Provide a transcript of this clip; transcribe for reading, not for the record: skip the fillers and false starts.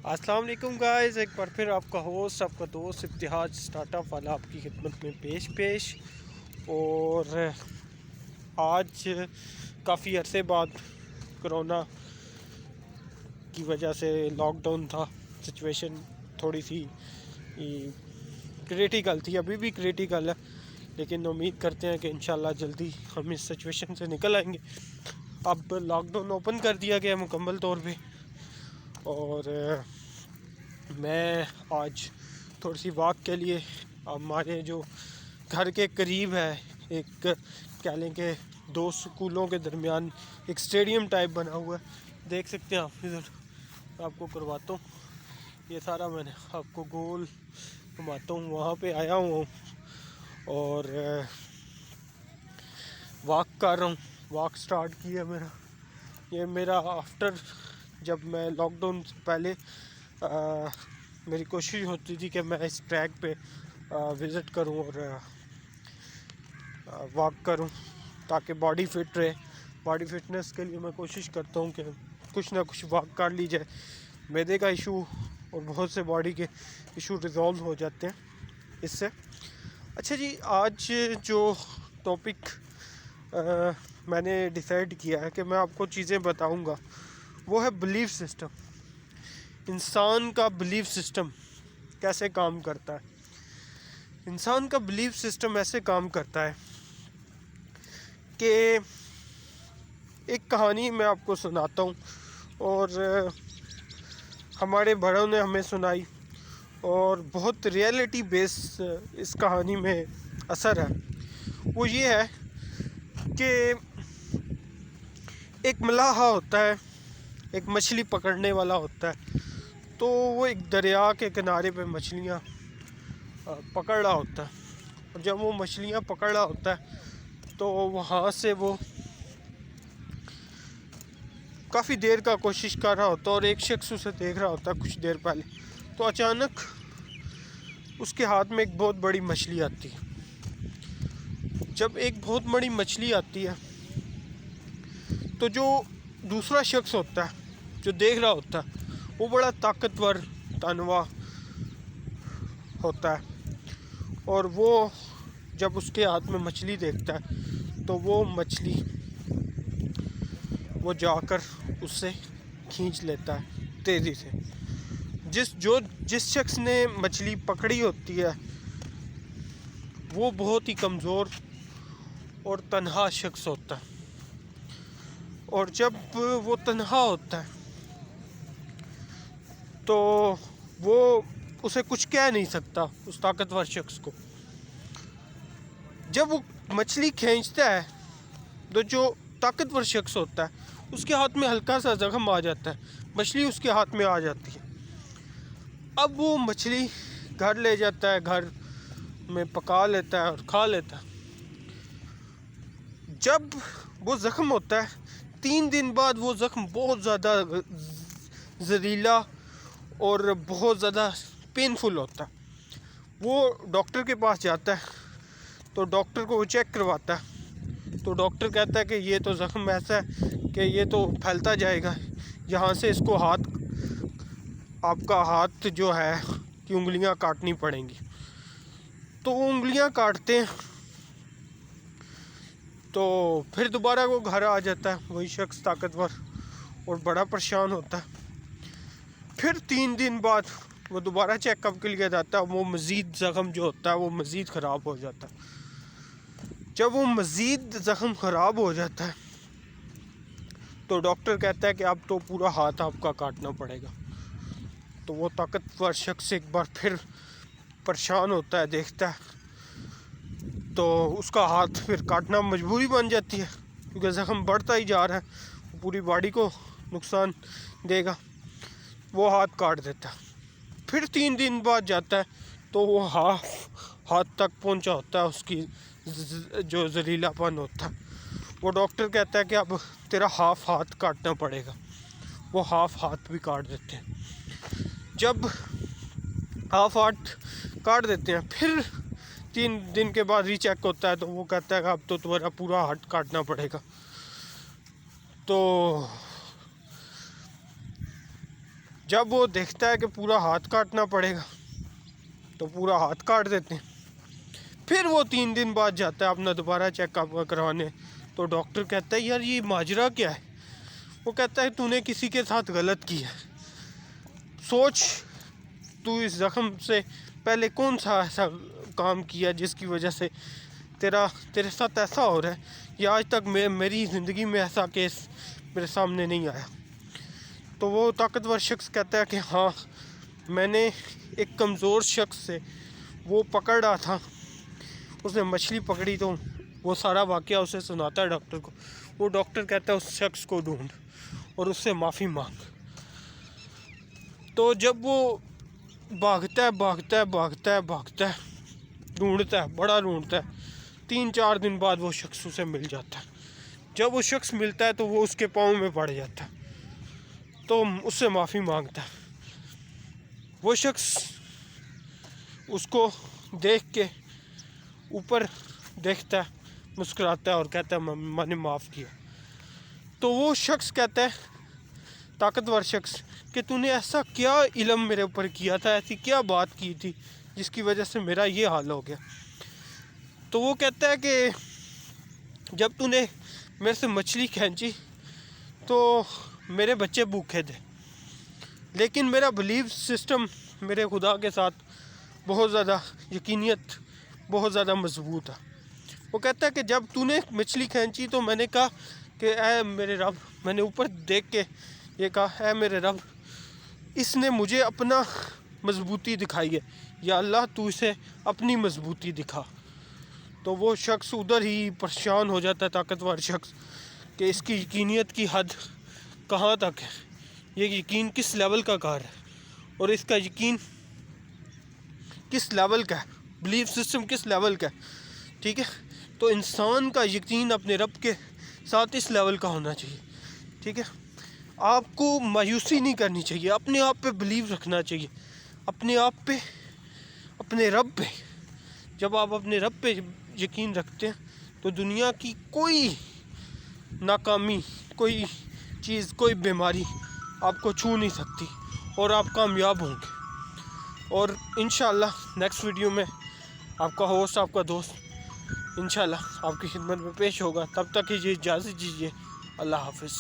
अस्सलाम वालेकुम गाइस, एक बार फिर आपका होस्ट, आपका दोस्त इब्तिहाज स्टार्टअप वाला आपकी खिदमत में पेश। और आज काफ़ी अरसे बाद कोरोना की वजह से लॉकडाउन था, सिचुएशन थोड़ी सी क्रिटिकल थी, अभी भी क्रिटिकल है, लेकिन उम्मीद करते हैं कि इंशाल्लाह जल्दी हम इस सिचुएशन से निकल आएंगे। अब लॉकडाउन ओपन कर दिया गया मुकम्मल तौर पे, और मैं आज थोड़ी सी वॉक के लिए हमारे जो घर के करीब है, एक कह लें कि दो स्कूलों के दरमियान एक स्टेडियम टाइप बना हुआ है, देख सकते हैं आप इधर। आपको करवाता हूँ, ये सारा मैंने आपको गोल घुमाता हूँ, वहाँ पे आया हूँ और वॉक कर रहा हूँ। वॉक स्टार्ट किया मेरा, ये मेरा आफ्टर, जब मैं लॉकडाउन से पहले मेरी कोशिश होती थी कि मैं इस ट्रैक पे विज़िट करूं और वॉक करूं ताकि बॉडी फिट रहे। बॉडी फिटनेस के लिए मैं कोशिश करता हूं कि कुछ ना कुछ वॉक कर ली जाए। मैदे का इशू और बहुत से बॉडी के इशू रिजॉल्व हो जाते हैं इससे। अच्छा जी, आज जो टॉपिक मैंने डिसाइड किया है कि मैं आपको चीज़ें बताऊंगा, वो है बिलीफ सिस्टम। इंसान का बिलीफ सिस्टम कैसे काम करता है। इंसान का बिलीफ सिस्टम ऐसे काम करता है कि एक कहानी मैं आपको सुनाता हूँ, और हमारे बड़ों ने हमें सुनाई, और बहुत रियलिटी बेस इस कहानी में असर है। वो ये है कि एक मलाहा होता है, एक मछली पकड़ने वाला होता है। तो वो एक दरिया के किनारे पे मछलियाँ पकड़ रहा होता है, और जब वो मछलियाँ पकड़ रहा होता है तो वहाँ से वो काफ़ी देर का कोशिश कर रहा होता है, और एक शख्स उसे देख रहा होता है कुछ देर पहले। तो अचानक उसके हाथ में एक बहुत बड़ी मछली आती है। जब एक बहुत बड़ी मछली आती है तो जो दूसरा शख्स होता है, जो देख रहा होता है, वो बड़ा ताकतवर तनवा होता है, और वो जब उसके हाथ में मछली देखता है तो वो मछली वो जाकर उससे खींच लेता है तेज़ी से। जिस शख्स ने मछली पकड़ी होती है वो बहुत ही कमज़ोर और तन्हा शख्स होता है, और जब वो तन्हा होता है तो वो उसे कुछ कह नहीं सकता उस ताकतवर शख्स को। जब वो मछली खींचता है तो जो ताकतवर शख्स होता है उसके हाथ में हल्का सा जख्म आ जाता है, मछली उसके हाथ में आ जाती है। अब वो मछली घर ले जाता है, घर में पका लेता है और खा लेता है। जब वो ज़ख्म होता है 3 दिन बाद, वो ज़ख्म बहुत ज़्यादा जहरीला और बहुत ज़्यादा पेनफुल होता है। वो डॉक्टर के पास जाता है, तो डॉक्टर को वो चेक करवाता है, तो डॉक्टर कहता है कि ये तो ज़ख्म ऐसा है कि ये तो फैलता जाएगा, यहाँ से इसको आपका हाथ जो है कि उंगलियां काटनी पड़ेंगी। तो वो उंगलियां काटते हैं, तो फिर दोबारा वो घर आ जाता है, वही शख्स ताकतवर, और बड़ा परेशान होता है। फिर 3 दिन बाद वो दोबारा चेकअप के लिए जाता है, वो मज़ीद ज़ख्म जो होता है वो मज़ीद ख़राब हो जाता है। जब वो मज़ीद ज़ख्म ख़राब हो जाता है तो डॉक्टर कहता है कि अब तो पूरा हाथ आपका काटना पड़ेगा। तो वो ताकतवर शख्स एक बार फिर परेशान होता है, देखता है, तो उसका हाथ फिर काटना मजबूरी बन जाती है, क्योंकि ज़ख्म बढ़ता ही जा रहा है, वो पूरी बॉडी को नुकसान देगा। वो हाथ काट देता है। फिर 3 दिन बाद जाता है तो वो हाथ तक पहुंचा होता है उसकी जो जहरीलापन होता है। वो डॉक्टर कहता है कि अब तेरा हाफ हाथ काटना पड़ेगा। वो हाफ हाथ भी काट देते हैं। जब हाफ हाथ काट देते हैं, फिर 3 दिन के बाद रीचेक होता है, तो वो कहता है कि अब तो तुम्हारा पूरा हाथ काटना पड़ेगा। तो جب وہ دیکھتا ہے کہ پورا ہاتھ کاٹنا پڑے گا تو پورا ہاتھ کاٹ دیتے ہیں. پھر وہ 3 دن بعد جاتا ہے اپنا دوبارہ چیک اپ کروانے. تو ڈاکٹر کہتا ہے یار یہ ماجرا کیا ہے؟ وہ کہتا ہے تو نے کسی کے ساتھ غلط کیا ہے. سوچ تو اس زخم سے پہلے کون سا ایسا کام کیا جس کی وجہ سے تیرے ساتھ ایسا ہو رہا ہے. یا آج تک میری زندگی میں ایسا کیس میرے سامنے نہیں آیا. تو وہ طاقتور شخص کہتا ہے کہ ہاں میں نے ایک کمزور شخص سے وہ پکڑ رہا تھا, اس نے مچھلی پکڑی. تو وہ سارا واقعہ اسے سناتا ہے ڈاکٹر کو. وہ ڈاکٹر کہتا ہے اس شخص کو ڈھونڈ اور اس سے معافی مانگ. تو جب وہ بھاگتا ہے ڈھونڈتا ہے, بڑا ڈھونڈتا ہے, 3-4 دن بعد وہ شخص اسے مل جاتا ہے. جب وہ شخص ملتا ہے تو وہ اس کے پاؤں میں پڑ جاتا ہے, تو اس سے معافی مانگتا ہے. وہ شخص اس کو دیکھ کے اوپر دیکھتا ہے, مسکراتا ہے اور کہتا ہے میں نے معاف کیا. تو وہ شخص کہتا ہے, طاقتور شخص, کہ تو نے ایسا کیا علم میرے اوپر کیا تھا, ایسی کیا بات کی تھی جس کی وجہ سے میرا یہ حال ہو گیا. تو وہ کہتا ہے کہ جب تو نے میرے سے مچھلی کھینچی تو میرے بچے بھوکے تھے, لیکن میرا بلیف سسٹم میرے خدا کے ساتھ بہت زیادہ یقینیت بہت زیادہ مضبوط ہے. وہ کہتا ہے کہ جب تو نے مچھلی کھینچی تو میں نے کہا کہ اے میرے رب, میں نے اوپر دیکھ کے یہ کہا اے میرے رب, اس نے مجھے اپنا مضبوطی دکھائی ہے, یا اللہ تو اسے اپنی مضبوطی دکھا. تو وہ شخص ادھر ہی پریشان ہو جاتا ہے, طاقتور شخص, کہ اس کی یقینیت کی حد کہاں تک ہے, یہ یقین کس لیول کا کار ہے, اور اس کا یقین کس لیول کا ہے, بلیف سسٹم کس لیول کا ہے. ٹھیک ہے, تو انسان کا یقین اپنے رب کے ساتھ اس لیول کا ہونا چاہیے. ٹھیک ہے, آپ کو مایوسی نہیں کرنی چاہیے, اپنے آپ پہ بلیو رکھنا چاہیے, اپنے آپ پہ, اپنے رب پہ. جب آپ اپنے رب پہ یقین رکھتے ہیں تو دنیا کی کوئی ناکامی, کوئی چیز, کوئی بیماری آپ کو چھو نہیں سکتی, اور آپ کامیاب ہوں گے. اور انشاءاللہ نیکسٹ ویڈیو میں آپ کا ہوسٹ, آپ کا دوست انشاءاللہ آپ کی خدمت میں پیش ہوگا. تب تک ہی اجازت دیجیے. اللہ حافظ.